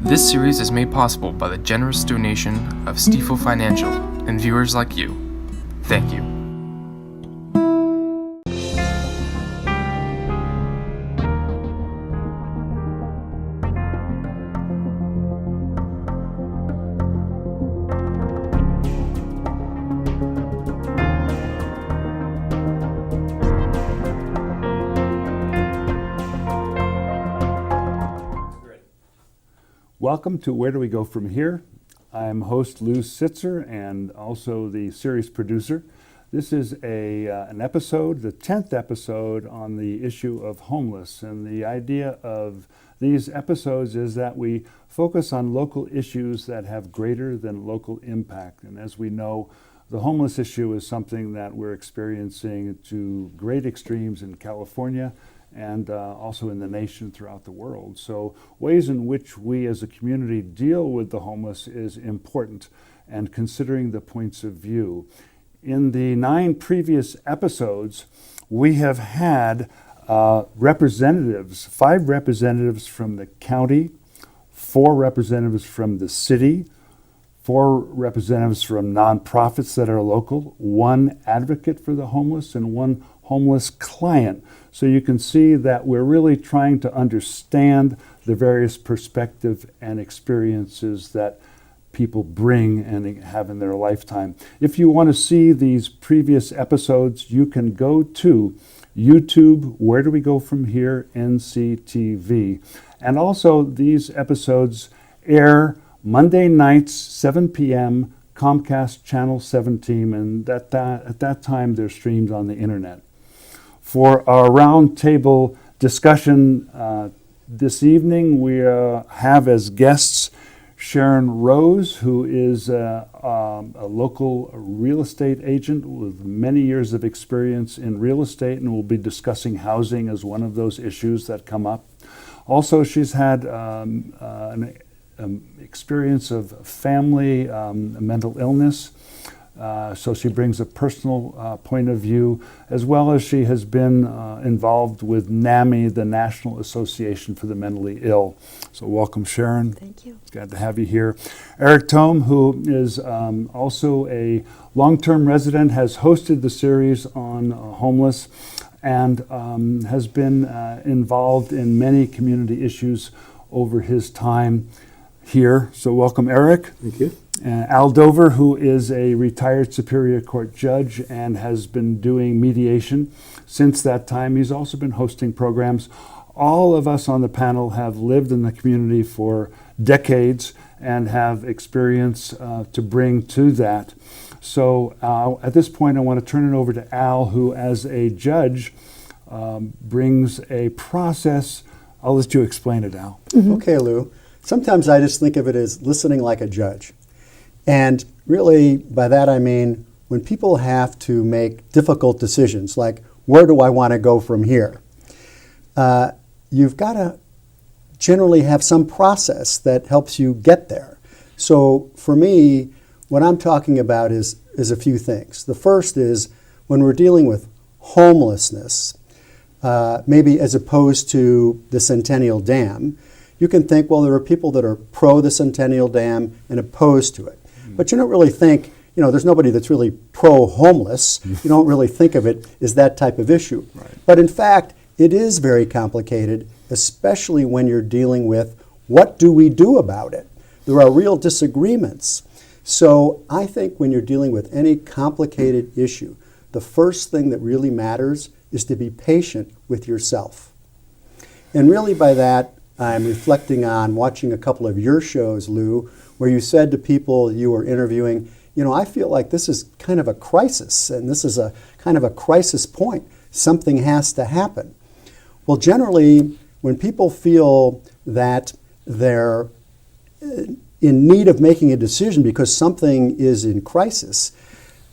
This series is made possible by the generous donation of Stifel Financial and viewers like you. Thank you. Welcome to Where Do We Go From Here? I'm host Lou Sitzer and also the series producer. This is an episode, the 10th episode on the issue of homeless. And the idea of these episodes is that we focus on local issues that have greater than local impact. And as we know, the homeless issue is something that we're experiencing to great extremes in California and also in the nation throughout the world. So ways in which we as a community deal with the homeless is important, and considering the points of view. In the 9 previous episodes, we have had representatives, 5 representatives from the county, 4 representatives from the city, 4 representatives from nonprofits that are local, 1 advocate for the homeless, and 1 homeless client. So you can see that we're really trying to understand the various perspectives and experiences that people bring and have in their lifetime. If you want to see these previous episodes, you can go to YouTube, Where Do We Go From Here, NCTV. And also these episodes air Monday nights, 7 p.m., Comcast Channel 17, and at that time they're streamed on the internet. For our roundtable discussion this evening, we have as guests Sharon Rose, who is a local real estate agent with many years of experience in real estate, and we'll be discussing housing as one of those issues that come up. Also, she's had an experience of family mental illness. So she brings a personal point of view, as well as she has been involved with NAMI, the National Association for the Mentally Ill. So welcome, Sharon. Thank you. It's glad to have you here. Eric Tome, who is also a long-term resident, has hosted the series on homeless and has been involved in many community issues over his time here. So welcome, Eric. Thank you. Al Dover, who is a retired Superior Court judge and has been doing mediation since that time. He's also been hosting programs. All of us on the panel have lived in the community for decades and have experience to bring to that. So at this point, I want to turn it over to Al, who as a judge brings a process. I'll let you explain it, Al. Mm-hmm. Okay, Lou. Sometimes I just think of it as listening like a judge. And really, by that I mean when people have to make difficult decisions, like where do I want to go from here? You've got to generally have some process that helps you get there. So for me, what I'm talking about is a few things. The first is when we're dealing with homelessness, maybe as opposed to the Centennial Dam, you can think, well, there are people that are pro the Centennial Dam and opposed to it. But you don't really think, there's nobody that's really pro-homeless. You don't really think of it as that type of issue. Right. But in fact, it is very complicated, especially when you're dealing with what do we do about it? There are real disagreements. So I think when you're dealing with any complicated issue, the first thing that really matters is to be patient with yourself. And really by that, I'm reflecting on watching a couple of your shows, Lou, where you said to people you were interviewing, I feel like this is kind of a crisis, and this is a kind of a crisis point. Something has to happen. Well, generally, when people feel that they're in need of making a decision because something is in crisis,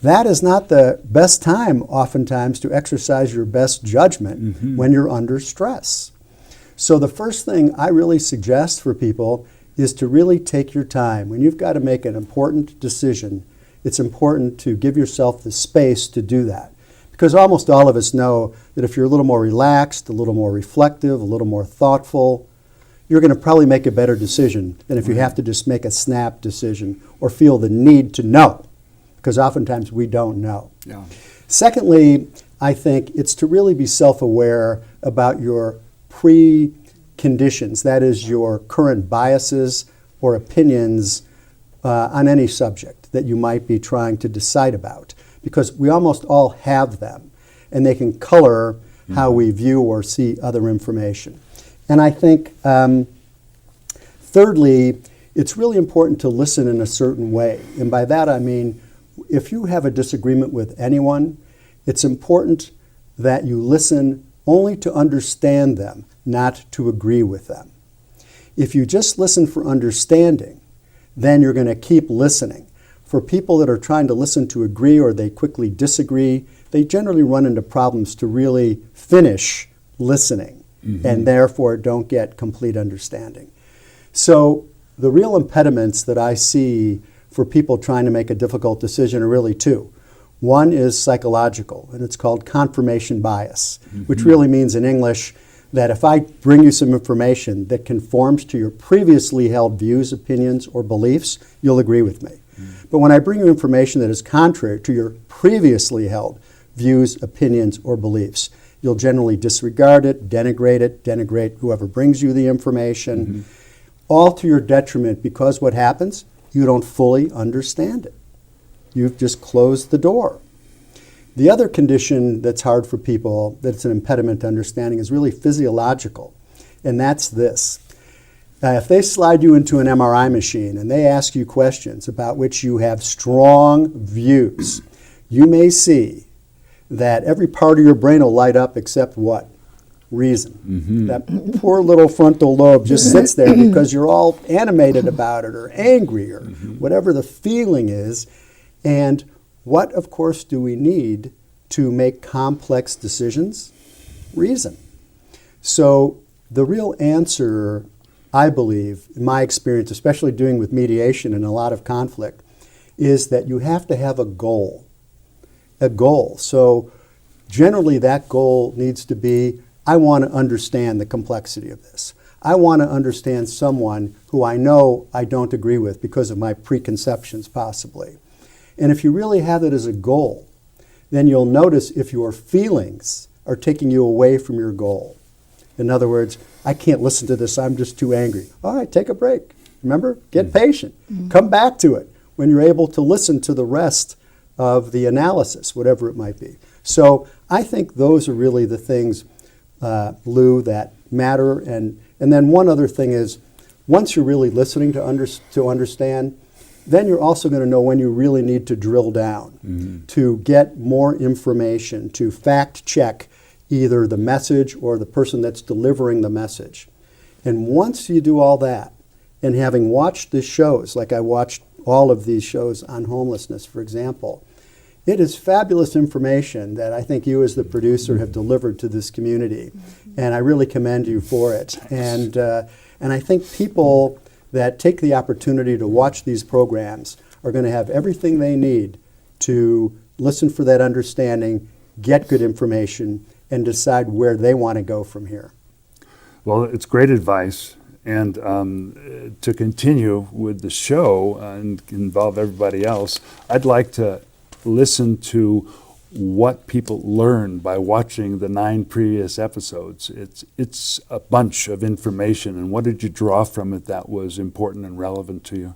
that is not the best time, oftentimes, to exercise your best judgment when you're under stress. So the first thing I really suggest for people is to really take your time. When you've got to make an important decision, it's important to give yourself the space to do that. Because almost all of us know that if you're a little more relaxed, a little more reflective, a little more thoughtful, you're going to probably make a better decision than if you have to just make a snap decision or feel the need to know, because oftentimes we don't know. Yeah. Secondly, I think it's to really be self-aware about your preconditions, that is, your current biases or opinions on any subject that you might be trying to decide about, because we almost all have them, and they can color how we view or see other information. And I think, thirdly, it's really important to listen in a certain way. And by that I mean, if you have a disagreement with anyone, it's important that you listen only to understand them, not to agree with them. If you just listen for understanding, then you're going to keep listening. For people that are trying to listen to agree or they quickly disagree, they generally run into problems to really finish listening and therefore don't get complete understanding. So the real impediments that I see for people trying to make a difficult decision are really two. One is psychological, and it's called confirmation bias, which really means in English that if I bring you some information that conforms to your previously held views, opinions, or beliefs, you'll agree with me. But when I bring you information that is contrary to your previously held views, opinions, or beliefs, you'll generally disregard it, denigrate whoever brings you the information, all to your detriment, because what happens? You don't fully understand it. You've just closed the door. The other condition that's hard for people, that's an impediment to understanding, is really physiological, and that's this. If they slide you into an MRI machine and they ask you questions about which you have strong views, you may see that every part of your brain will light up except what? Reason. That poor little frontal lobe just sits there because you're all animated about it or angry or whatever the feeling is. And what, of course, do we need to make complex decisions? Reason. So the real answer, I believe, in my experience, especially doing with mediation and a lot of conflict, is that you have to have a goal. A goal. So generally that goal needs to be, I want to understand the complexity of this. I want to understand someone who I know I don't agree with because of my preconceptions, possibly. And if you really have it as a goal, then you'll notice if your feelings are taking you away from your goal. In other words, I can't listen to this, I'm just too angry. All right, take a break. Remember, get patient. Come back to it when you're able to listen to the rest of the analysis, whatever it might be. So I think those are really the things, Lou, that matter. And then one other thing is, once you're really listening to understand, then you're also going to know when you really need to drill down to get more information, to fact check either the message or the person that's delivering the message. And once you do all that, and having watched the shows, like I watched all of these shows on homelessness, for example, it is fabulous information that I think you as the producer have delivered to this community. And I really commend you for it. And I think people that take the opportunity to watch these programs are going to have everything they need to listen for that understanding, get good information, and decide where they want to go from here. Well, it's great advice. And to continue with the show and involve everybody else, I'd like to listen to what people learn by watching the 9 previous episodes. It's a bunch of information, and what did you draw from it that was important and relevant to you?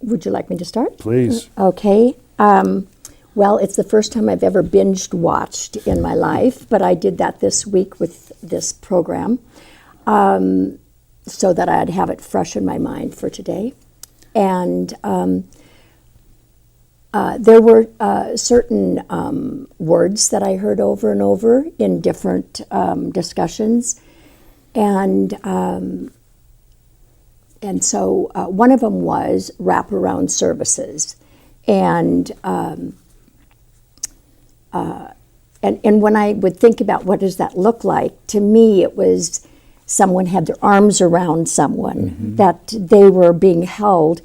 Would you like me to start? Please. Okay. Well, it's the first time I've ever binged watched in my life, but I did that this week with this program so that I'd have it fresh in my mind for today. And there were certain words that I heard over and over in different discussions, and so one of them was wraparound services, and when I would think about what does that look like, to me it was someone had their arms around someone, that they were being held,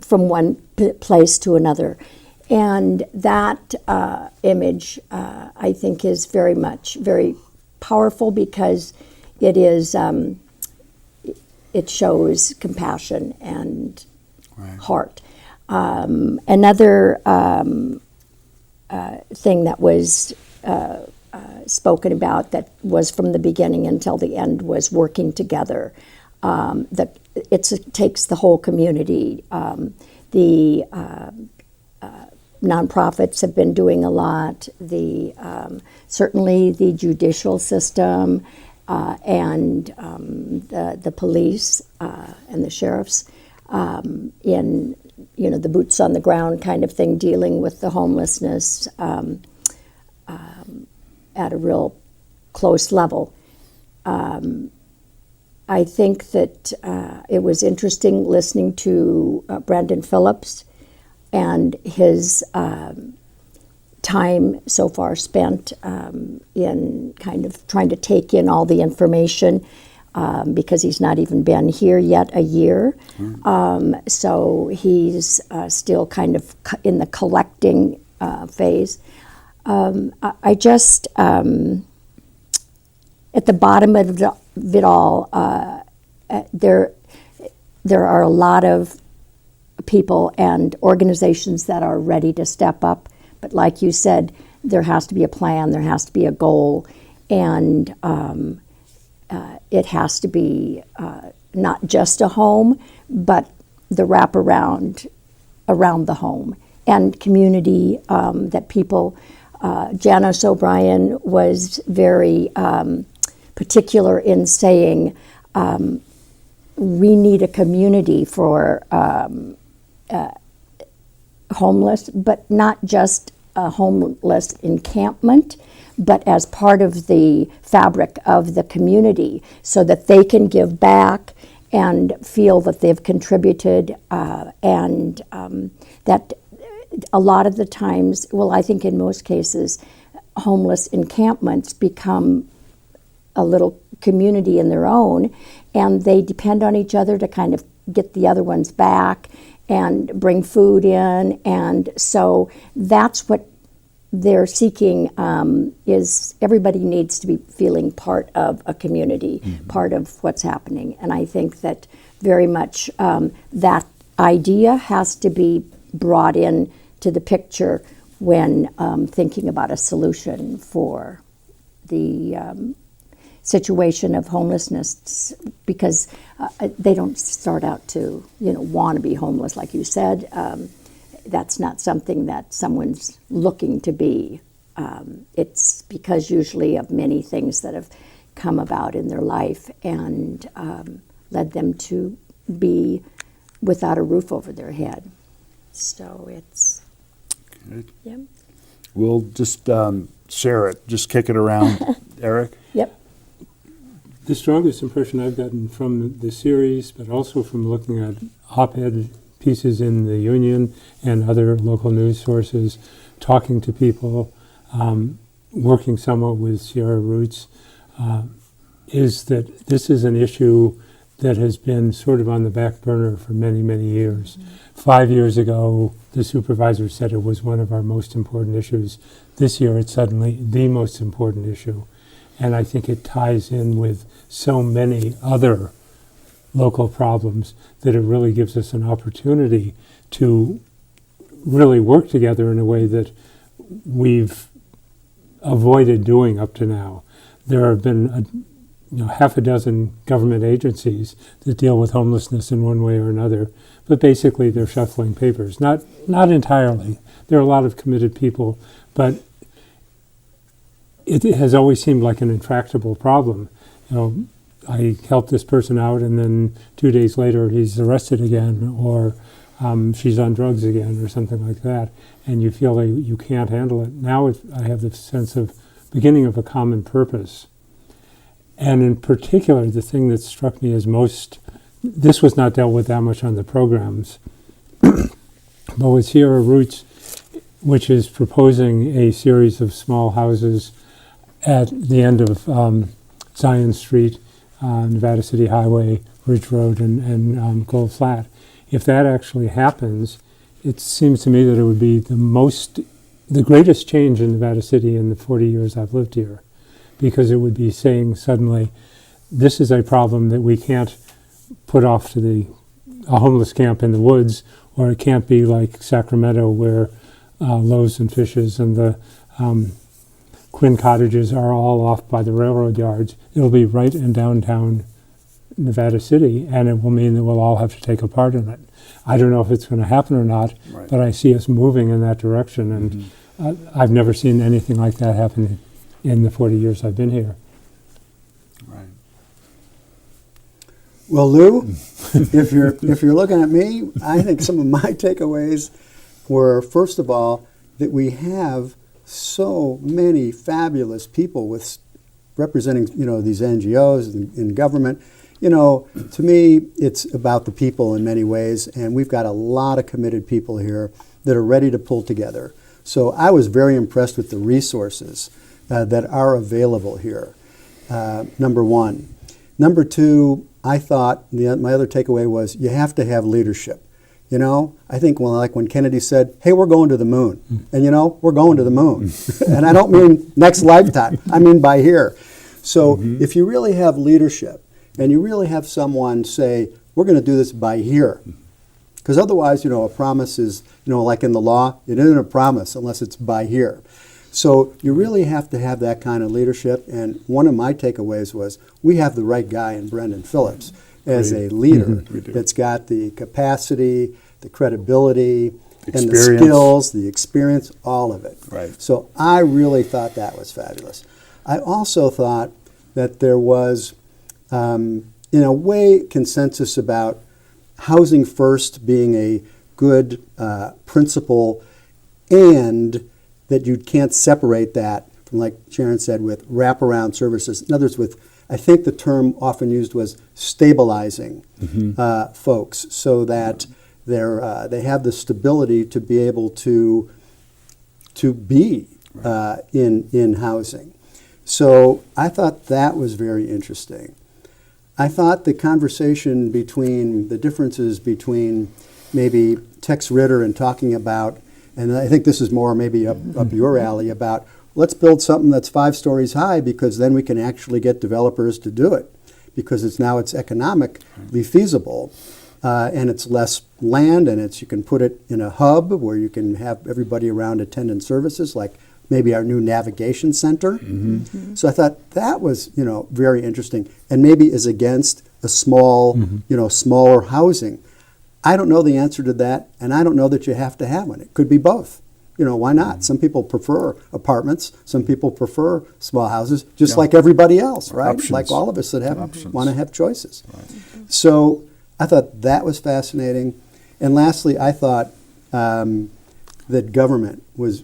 from one place to another. And that image, I think, is very powerful because it is it shows compassion and heart. Another thing that was spoken about that was from the beginning until the end was working together. That it takes the whole community. The nonprofits have been doing a lot. Certainly the judicial system and the police and the sheriffs in the boots on the ground kind of thing, dealing with the homelessness at a real close level. I think that it was interesting listening to Brandon Phillips and his time so far spent in kind of trying to take in all the information because he's not even been here yet a year. So he's still kind of in the collecting phase. I just, at the bottom of it all, there are a lot of people and organizations that are ready to step up. But like you said, there has to be a plan, there has to be a goal, and it has to be not just a home, but the wraparound around the home and community that people. Janice O'Brien was very particular in saying we need a community for homeless, but not just a homeless encampment, but as part of the fabric of the community so that they can give back and feel that they've contributed and that a lot of the times, well, I think in most cases, homeless encampments become a little community in their own, and they depend on each other to kind of get the other ones back and bring food in, and so that's what they're seeking is everybody needs to be feeling part of a community, part of what's happening, and I think that very much that idea has to be brought in to the picture when thinking about a solution for the situation of homelessness, because they don't start out to want to be homeless, like you said. That's not something that someone's looking to be. It's because usually of many things that have come about in their life and led them to be without a roof over their head. So it's, yeah. We'll just share it, just kick it around. Eric? Yep. The strongest impression I've gotten from the series, but also from looking at op-ed pieces in the Union and other local news sources, talking to people, working somewhat with Sierra Roots, is that this is an issue that has been sort of on the back burner for many, many years. 5 years ago, the supervisor said it was one of our most important issues. This year, it's suddenly the most important issue. And I think it ties in with so many other local problems that it really gives us an opportunity to really work together in a way that we've avoided doing up to now. There have been half a dozen government agencies that deal with homelessness in one way or another, but basically they're shuffling papers. Not entirely. There are a lot of committed people, but it has always seemed like an intractable problem. I helped this person out, and then 2 days later he's arrested again, or she's on drugs again, or something like that, and you feel like you can't handle it. Now I have the sense of beginning of a common purpose. And in particular, the thing that struck me as most, this was not dealt with that much on the programs, but with Sierra Roots, which is proposing a series of small houses at the end of Zion Street, Nevada City Highway, Ridge Road, and Gold Flat. If that actually happens, it seems to me that it would be the greatest change in Nevada City in the 40 years I've lived here, because it would be saying suddenly, this is a problem that we can't put off to a homeless camp in the woods, or it can't be like Sacramento where Loaves and Fishes and the Quinn cottages are all off by the railroad yards. It'll be right in downtown Nevada City, and it will mean that we'll all have to take a part in it. I don't know if it's going to happen or not, Right. but I see us moving in that direction, and I've never seen anything like that happen in the 40 years I've been here. Right. Well, Lou, if you're looking at me, I think some of my takeaways were, first of all, that we have so many fabulous people with representing, these NGOs in government. To me, it's about the people in many ways, and we've got a lot of committed people here that are ready to pull together. So I was very impressed with the resources that are available here, number one. Number two, I thought my other takeaway was you have to have leadership. I think when Kennedy said, hey, we're going to the moon. And we're going to the moon. And I don't mean next lifetime. I mean by here. So if you really have leadership and you really have someone say, we're going to do this by here. Because otherwise, a promise is, like in the law, it isn't a promise unless it's by here. So you really have to have that kind of leadership. And one of my takeaways was we have the right guy in Brendan Phillips as a leader that's got the capacity, the credibility, and the skills, the experience, all of it. Right. So I really thought that was fabulous. I also thought that there was, in a way, consensus about housing first being a good principle, and that you can't separate that from, like Sharon said, with wraparound services. In other words, I think the term often used was stabilizing folks so that they have the stability to be able to be in housing. So I thought that was very interesting. I thought the conversation between the differences between maybe Tex Ritter and talking about, and I think this is more maybe up your alley, about let's build something that's 5 stories high because then we can actually get developers to do it because it's economically feasible and it's less land and you can put it in a hub where you can have everybody around attendant services like maybe our new navigation center. So I thought that was, very interesting and maybe is against a small, smaller housing. I don't know the answer to that, and I don't know that you have to have one. It could be both. Why not? Some people prefer apartments. Some people prefer small houses, just like everybody else, right? Options. Like all of us that want to have choices. Right. So I thought that was fascinating. And lastly, I thought that government was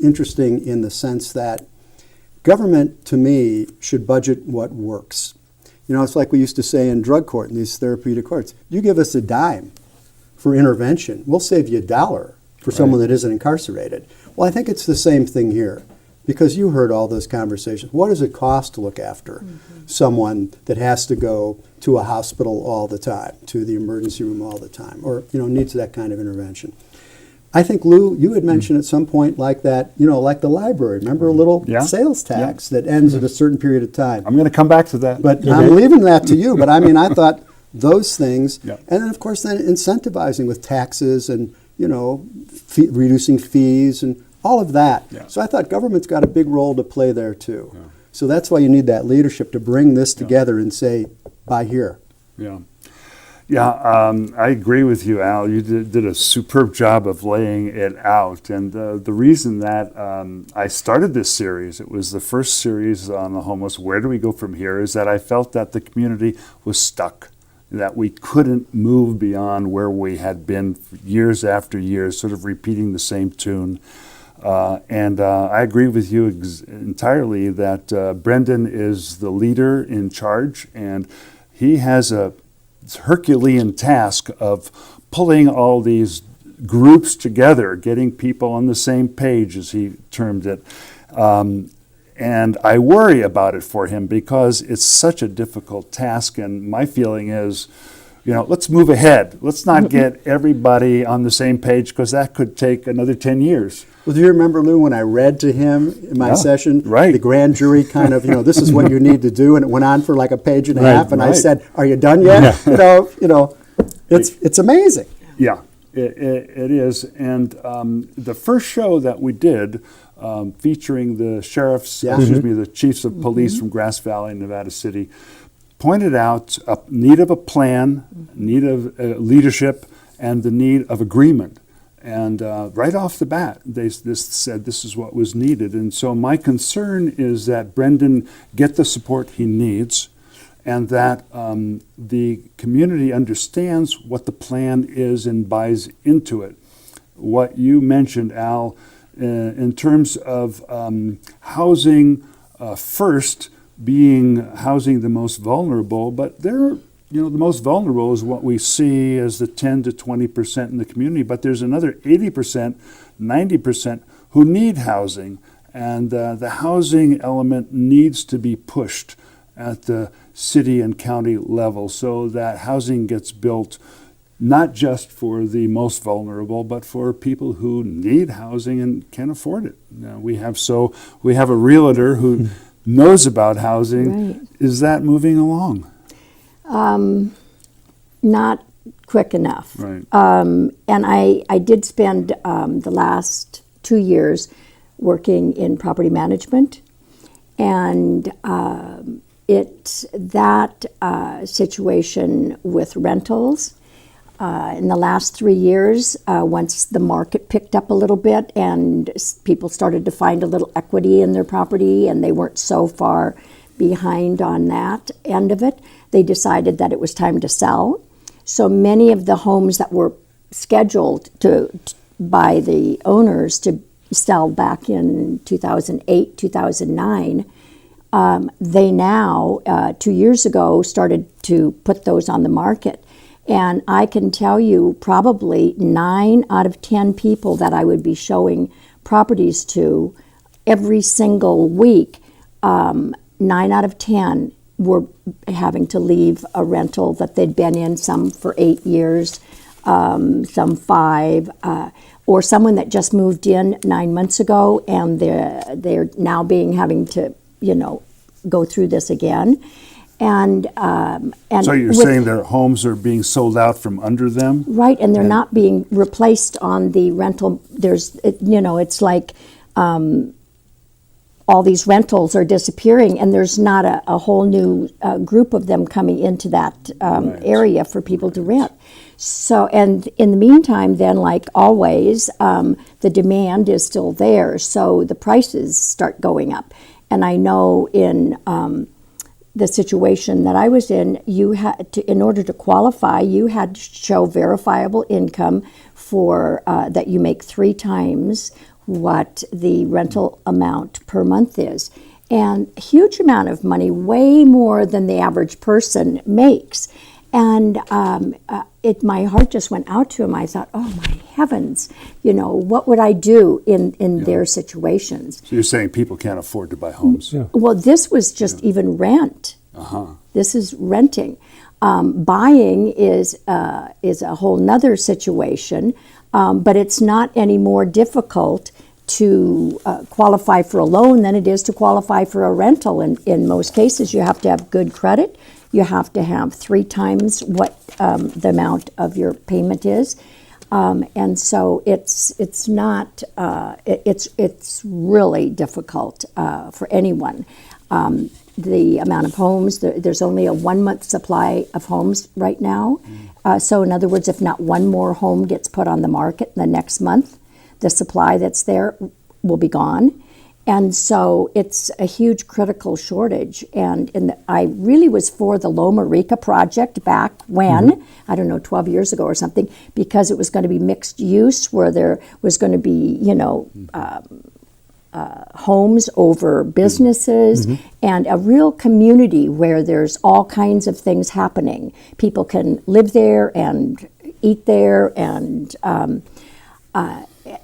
interesting in the sense that government, to me, should budget what works. It's like we used to say in drug court, in these therapeutic courts, you give us a dime for intervention, we'll save you $1 for someone that isn't incarcerated. Well, I think it's the same thing here, because you heard all those conversations. What does it cost to look after someone that has to go to a hospital all the time, to the emergency room all the time, or needs that kind of intervention? I think, Lou, you had mentioned at some point like that, like the library. Remember a little sales tax that ends at a certain period of time. I'm going to come back to that. But I'm leaving that to you. But I thought those things, and then of course then incentivizing with taxes and reducing fees and all of that. So I thought government's got a big role to play there too. So that's why you need that leadership to bring this together and say, buy here. I agree with you, Al. You did a superb job of laying it out. And the reason that I started this series, it was the first series on the homeless, where do we go from here, is that I felt that the community was stuck, that we couldn't move beyond where we had been for years after years, sort of repeating the same tune. And I agree with you entirely that Brendan is the leader in charge, and he has a Herculean task of pulling all these groups together, getting people on the same page, as he termed it. And I worry about it for him because it's such a difficult task. And my feeling is, let's move ahead. Let's not get everybody on the same page, because that could take another 10 years. Well, do you remember, Lou, when I read to him in my Yeah, session, right. the grand jury kind of, this is what you need to do, and it went on for like a page and a Right, half, and I right. said, "Are you done yet?" It's amazing. Yeah, it is. And the first show that we did, featuring the sheriffs, Yeah. excuse me, the chiefs of police from Grass Valley, Nevada City, pointed out a need of a plan, need of leadership, and the need of agreement. And right off the bat, they said this is what was needed. And so my concern is that Brendan get the support he needs, and that the community understands what the plan is and buys into it. What you mentioned, Al, in terms of housing first, being housing the most vulnerable, but the most vulnerable is what we see as the 10 to 20% in the community, but there's another 80%, 90% who need housing, and the housing element needs to be pushed at the city and county level so that housing gets built not just for the most vulnerable, but for people who need housing and can't afford it. We have a realtor who knows about housing. Right. Is that moving along? Not quick enough. Right. And I did spend the last 2 years working in property management, and that situation with rentals in the last 3 years, once the market picked up a little bit and people started to find a little equity in their property and they weren't so far behind on that end of it, they decided that it was time to sell. So many of the homes that were scheduled by the owners to sell back in 2008, 2009, they now, 2 years ago, started to put those on the market. And I can tell you probably 9 out of 10 people that I would be showing properties to every single week, 9 out of 10 were having to leave a rental that they'd been in, some for 8 years, some 5, or someone that just moved in 9 months ago and they're now having to, go through this again. And So you're saying their homes are being sold out from under them? right, and they're not being replaced on the rental. It's like all these rentals are disappearing, and there's not a whole new group of them coming into that area for people to rent. So, and in the meantime, then, like always, the demand is still there, so the prices start going up. And I know in the situation that I was in, you had to, in order to qualify, you had to show verifiable income for that you make 3 times what the rental amount per month is. And a huge amount of money, way more than the average person makes. And my heart just went out to him. I thought, oh my heavens, what would I do in their situations? So you're saying people can't afford to buy homes? Yeah. Well, this was just even rent. This is renting. Buying is a whole nother situation, but it's not any more difficult to qualify for a loan than it is to qualify for a rental. In most cases, you have to have good credit. You have to have 3 times what the amount of your payment is. And so it's not, it's really difficult for anyone. The amount of homes, there's only a 1-month supply of homes right now. So in other words, if not one more home gets put on the market in the next month, the supply that's there will be gone. And so it's a huge critical shortage. And I really was for the Loma Rica project back when, I don't know, 12 years ago or something, because it was going to be mixed use where there was going to be, homes over businesses and a real community where there's all kinds of things happening. People can live there and eat there, and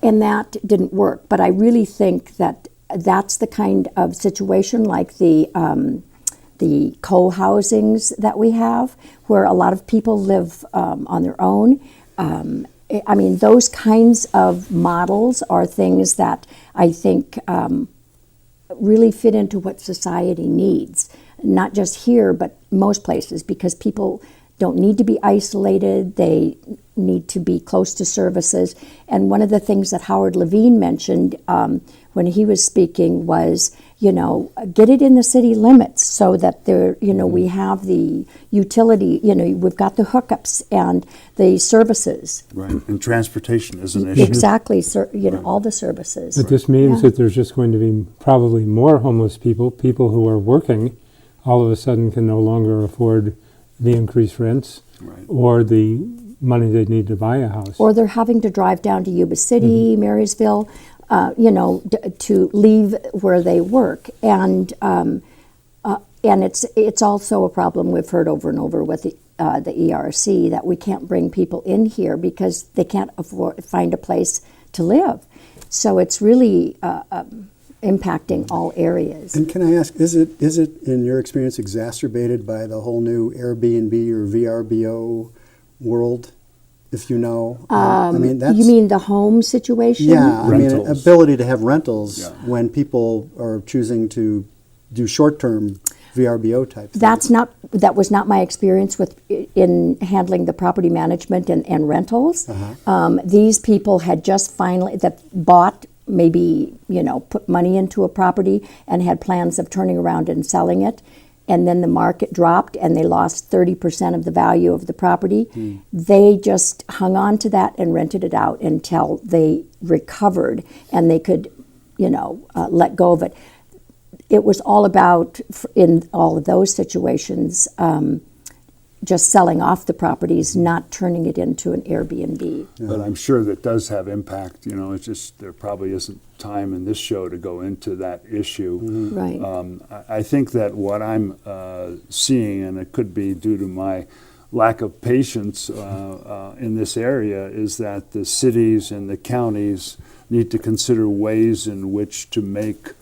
that didn't work. But I really think that that's the kind of situation like the the co-housings that we have, where a lot of people live on their own. I mean, those kinds of models are things that I think really fit into what society needs, not just here, but most places, because people don't need to be isolated. They need to be close to services. And one of the things that Howard Levine mentioned when he was speaking was, get it in the city limits so that there, we have the utility, we've got the hookups and the services. Right, and transportation is an issue. Exactly, all the services. But this means that there's just going to be probably more homeless people who are working, all of a sudden can no longer afford the increased rents Right. or the money they need to buy a house. Or they're having to drive down to Yuba City, Marysville, to leave where they work. And it's also a problem we've heard over and over with the ERC, that we can't bring people in here because they can't find a place to live. So it's really impacting all areas. And can I ask, is it in your experience exacerbated by the whole new Airbnb or VRBO world? If you know, I mean, that's, You mean the home situation? yeah, I mean, Rentals. ability to have rentals Yeah. when people are choosing to do short-term VRBO type things. That was not my experience in handling the property management and rentals. These people had just finally bought, maybe put money into a property and had plans of turning around and selling it, and then the market dropped and they lost 30% of the value of the property. They just hung on to that and rented it out until they recovered and they could let go of it. It was all about, in all of those situations, just selling off the properties, not turning it into an Airbnb. But I'm sure that does have impact. It's just there probably isn't time in this show to go into that issue. Right. I think that what I'm seeing, and it could be due to my lack of patience in this area, is that the cities and the counties need to consider ways in which to make,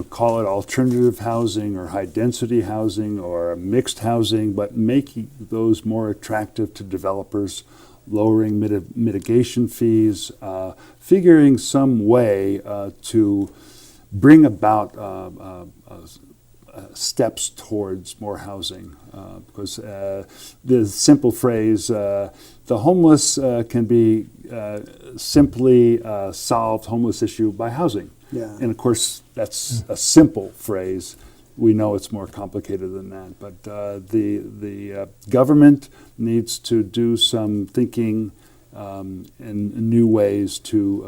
call it alternative housing or high density housing or mixed housing, but making those more attractive to developers, lowering mitigation fees, figuring some way to bring about steps towards more housing. Because the simple phrase, the homeless can be simply solved homeless issue by housing. Yeah. And of course, that's a simple phrase. We know it's more complicated than that. But the government needs to do some thinking in new ways to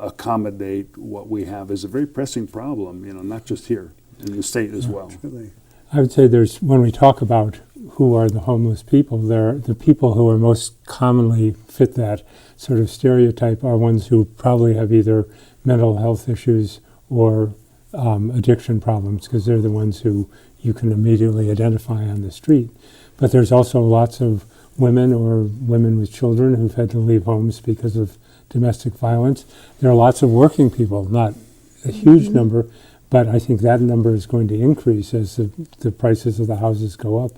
accommodate what we have as a very pressing problem, not just here, in the state as well. Really. I would say when we talk about who are the homeless people, the people who are most commonly fit that sort of stereotype are ones who probably have either mental health issues or addiction problems, because they're the ones who you can immediately identify on the street. But there's also lots of women or women with children who've had to leave homes because of domestic violence. There are lots of working people, not a huge number, but I think that number is going to increase as the prices of the houses go up.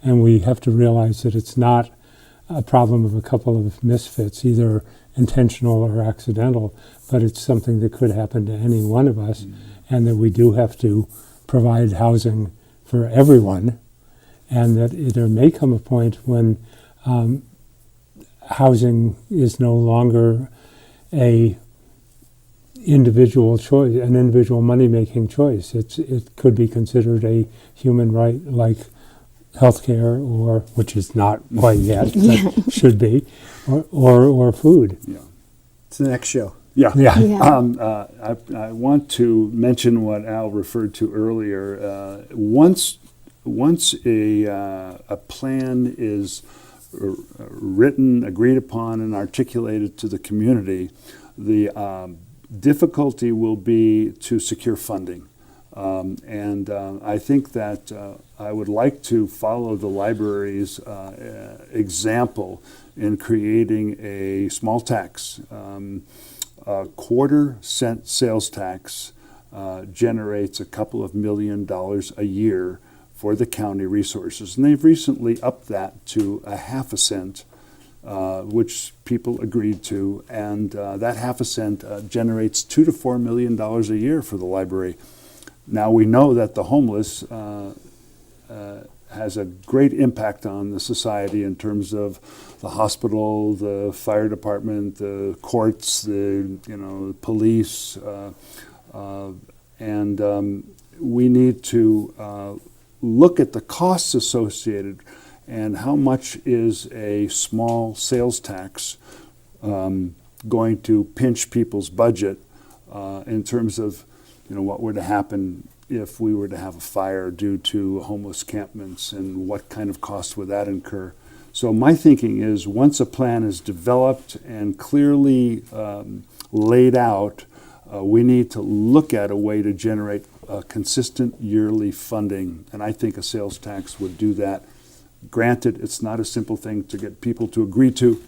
And we have to realize that it's not a problem of a couple of misfits, either intentional or accidental, but it's something that could happen to any one of us, and that we do have to provide housing for everyone, and that there may come a point when housing is no longer an individual choice, an individual money-making choice. It could be considered a human right, like healthcare, or which is not quite yet, but should be, or food. Yeah. It's the next show. Yeah. Yeah. I want to mention what Al referred to earlier. Once a plan is written, agreed upon, and articulated to the community, the difficulty will be to secure funding. And I think that I would like to follow the library's example in creating a small tax. A quarter-cent sales tax generates a couple of $1 million a year for the county resources. And they've recently upped that to a half a cent, which people agreed to. And that half a cent generates $2 to $4 million a year for the library. Now we know that the homeless has a great impact on the society in terms of the hospital, the fire department, the courts, the police, and we need to look at the costs associated and how much is a small sales tax going to pinch people's budget in terms of what were to happen if we were to have a fire due to homeless campments, and what kind of cost would that incur. So my thinking is, once a plan is developed and clearly laid out, we need to look at a way to generate consistent yearly funding, and I think a sales tax would do that. Granted, it's not a simple thing to get people to agree to,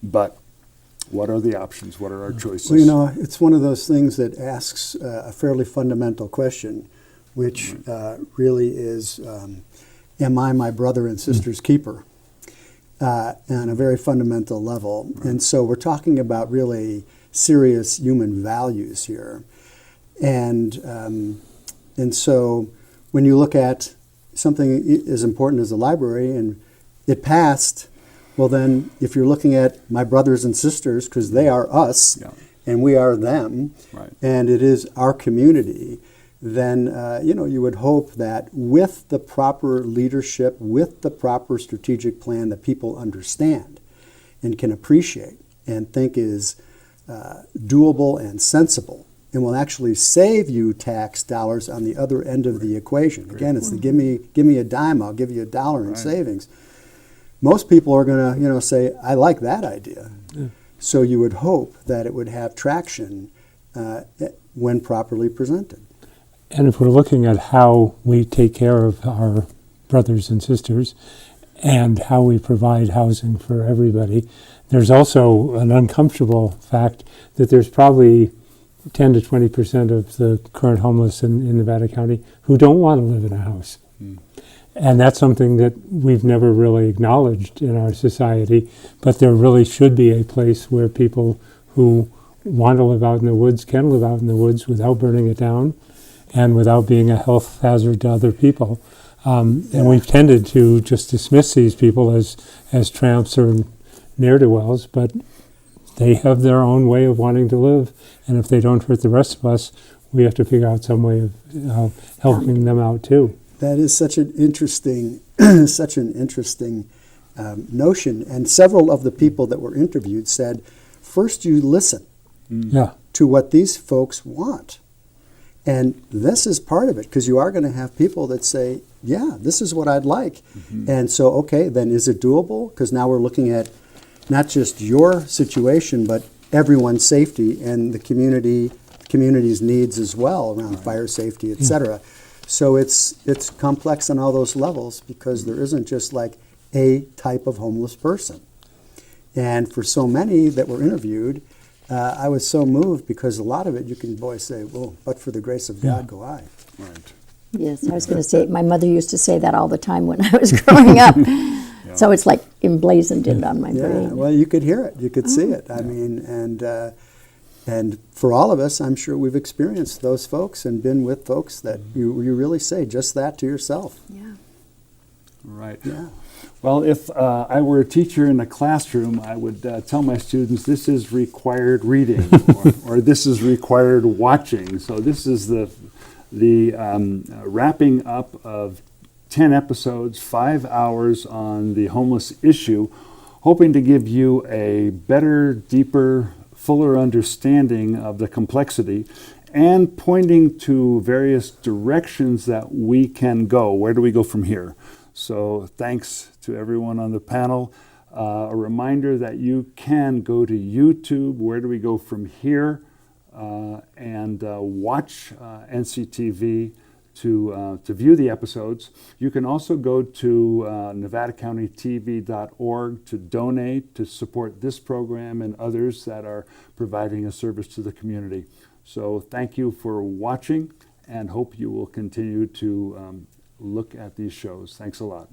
but what are the options? What are our choices? Well, it's one of those things that asks a fairly fundamental question, which really is, am I my brother and sister's keeper? On a very fundamental level. Right. And so we're talking about really serious human values here. And so when you look at something as important as a library and it passed, well then, if you're looking at my brothers and sisters, because they are us, yeah, and we are them, right, and it is our community, then you would hope that with the proper leadership, with the proper strategic plan that people understand and can appreciate and think is doable and sensible, and will actually save you tax dollars on the other end of the equation. Again, it's the give me a dime, I'll give you $1 in savings. Most people are going to say, I like that idea. Yeah. So you would hope that it would have traction when properly presented. And if we're looking at how we take care of our brothers and sisters and how we provide housing for everybody, there's also an uncomfortable fact that there's probably 10 to 20% of the current homeless in Nevada County who don't want to live in a house. Mm. And that's something that we've never really acknowledged in our society, but there really should be a place where people who want to live out in the woods can live out in the woods without burning it down and without being a health hazard to other people. And we've tended to just dismiss these people as tramps or ne'er-do-wells, but they have their own way of wanting to live, and if they don't hurt the rest of us, we have to figure out some way of helping them out too. That is such an interesting, notion. And several of the people that were interviewed said, first you listen to what these folks want. And this is part of it, because you are going to have people that say, yeah, this is what I'd like. Mm-hmm. And so, okay, then is it doable? Because now we're looking at not just your situation, but everyone's safety and the community's needs as well around fire safety, et cetera. So it's complex on all those levels, because there isn't just like a type of homeless person. And for so many that were interviewed, I was so moved, because a lot of it you can say, well, but for the grace of God go I. Right. Yes, I was going to say, my mother used to say that all the time when I was growing up. Yeah. So it's like emblazoned in on my brain. Well, you could hear it, you could see it. I mean, and for all of us, I'm sure we've experienced those folks and been with folks that you really say just that to yourself. Yeah. Right. Yeah. Well, if I were a teacher in a classroom, I would tell my students this is required reading or this is required watching. So this is the wrapping up of 10 episodes, 5 hours on the homeless issue, hoping to give you a better, deeper, fuller understanding of the complexity and pointing to various directions that we can go. Where do we go from here? So thanks to everyone on the panel. A reminder that you can go to YouTube, Where Do We Go From Here, and watch NCTV to view the episodes. You can also go to NevadaCountyTV.org to donate, to support this program and others that are providing a service to the community. So thank you for watching, and hope you will continue to look at these shows. Thanks a lot.